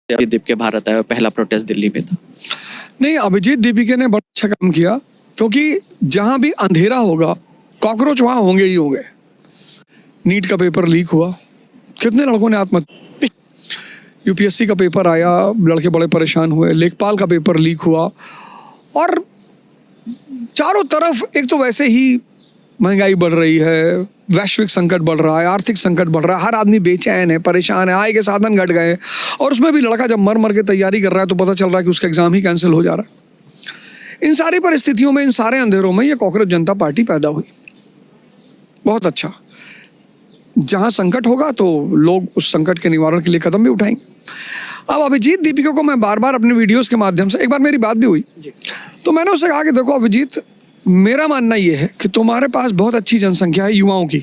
दीप के भारत आए, पहला प्रोटेस्ट दिल्ली में था। नहीं, अभिजीत दीपिका ने बड़ा अच्छा काम किया, क्योंकि जहां भी अंधेरा होगा कॉकरोच वहां होंगे ही होंगे। नीट का पेपर लीक हुआ, कितने लड़कों ने आत्महत्या, यूपीएससी का पेपर आया, लड़के बड़े परेशान हुए, लेखपाल का पेपर लीक हुआ, और चारों तरफ एक तो वैसे ही महंगाई बढ़ रही है, वैश्विक संकट बढ़ रहा है, आर्थिक संकट बढ़ रहा है, हर आदमी बेचैन है, परेशान है, आय के साधन घट गए, और उसमें भी लड़का जब मर मर के तैयारी कर रहा है तो पता चल रहा है कि उसका एग्जाम ही कैंसिल हो जा रहा है। इन सारी परिस्थितियों में, इन सारे अंधेरों में ये कॉकरोच जनता पार्टी पैदा हुई। बहुत अच्छा, जहां संकट होगा तो लोग उस संकट के निवारण के लिए कदम भी उठाएंगे। अब अभिजीत दीपिका को मैं बार बार अपने वीडियोस के माध्यम से, एक बार मेरी बात भी हुई तो मैंने उससे कहा कि देखो अभिजीत, मेरा मानना ये है कि तुम्हारे पास बहुत अच्छी जनसंख्या है युवाओं की,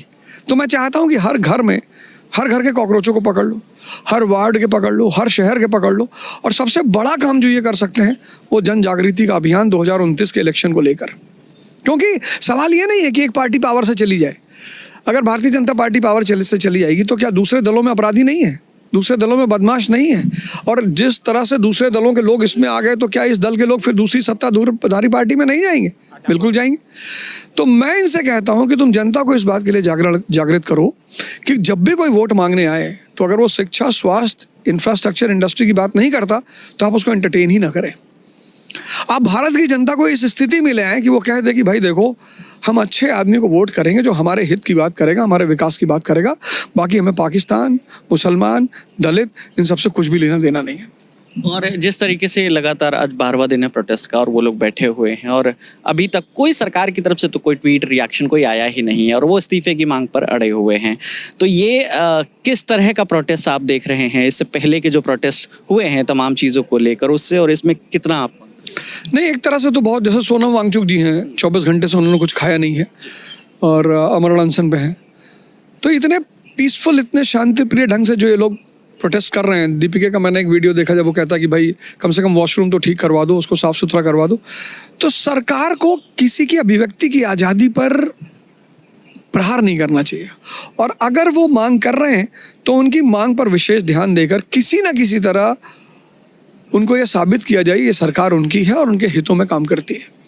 तो मैं चाहता हूँ कि हर घर के कॉकरोचों को पकड़ लो, हर वार्ड के पकड़ लो, हर शहर के पकड़ लो, और सबसे बड़ा काम जो ये कर सकते हैं वो जन जागृति का अभियान 2029 के इलेक्शन को लेकर। क्योंकि सवाल ये नहीं है कि एक पार्टी पावर से चली जाए। अगर भारतीय जनता पार्टी पावर से चली जाएगी तो क्या दूसरे दलों में अपराधी नहीं है, दूसरे दलों में बदमाश नहीं है? और जिस तरह से दूसरे दलों के लोग इसमें आ गए तो क्या इस दल के लोग फिर दूसरी सत्ताधारी पार्टी में नहीं जाएंगे? बिल्कुल जाएंगे। तो मैं इनसे कहता हूं कि तुम जनता को इस बात के लिए जागृत करो कि जब भी कोई वोट मांगने आए तो अगर वो शिक्षा, स्वास्थ्य, इंफ्रास्ट्रक्चर, इंडस्ट्री की बात नहीं करता तो आप उसको एंटरटेन ही ना करें। आप भारत की जनता को इस स्थिति में ले आए कि वो कह दे कि भाई देखो, हम अच्छे आदमी को वोट करेंगे जो हमारे हित की बात करेगा, हमारे विकास की बात करेगा, बाकी हमें पाकिस्तान, मुसलमान, दलित, इन सबसे कुछ भी लेना देना नहीं है। और जिस तरीके से लगातार आज 12वां दिन है प्रोटेस्ट का और वो लोग बैठे हुए हैं, और अभी तक कोई सरकार की तरफ से तो कोई ट्वीट, रिएक्शन कोई आया ही नहीं है, और वो इस्तीफे की मांग पर अड़े हुए हैं। तो ये किस तरह का प्रोटेस्ट आप देख रहे हैं? इससे पहले के जो प्रोटेस्ट हुए हैं तमाम चीज़ों को लेकर, उससे और इसमें कितना आप? नहीं, एक तरह से तो बहुत, जैसे सोनम वांगचुक जी हैं, 24 घंटे से उन्होंने कुछ खाया नहीं है और अमरण अनशन पे हैं, तो इतने पीसफुल, इतने शांति प्रिय ढंग से जो ये लोग प्रोटेस्ट कर रहे हैं। दीपिका का मैंने एक वीडियो देखा जब वो कहता कि भाई कम से कम वॉशरूम तो ठीक करवा दो, उसको साफ सुथरा करवा दो। तो सरकार को किसी की अभिव्यक्ति की आज़ादी पर प्रहार नहीं करना चाहिए, और अगर वो मांग कर रहे हैं तो उनकी मांग पर विशेष ध्यान देकर किसी ना किसी तरह उनको ये साबित किया जाए ये सरकार उनकी है और उनके हितों में काम करती है।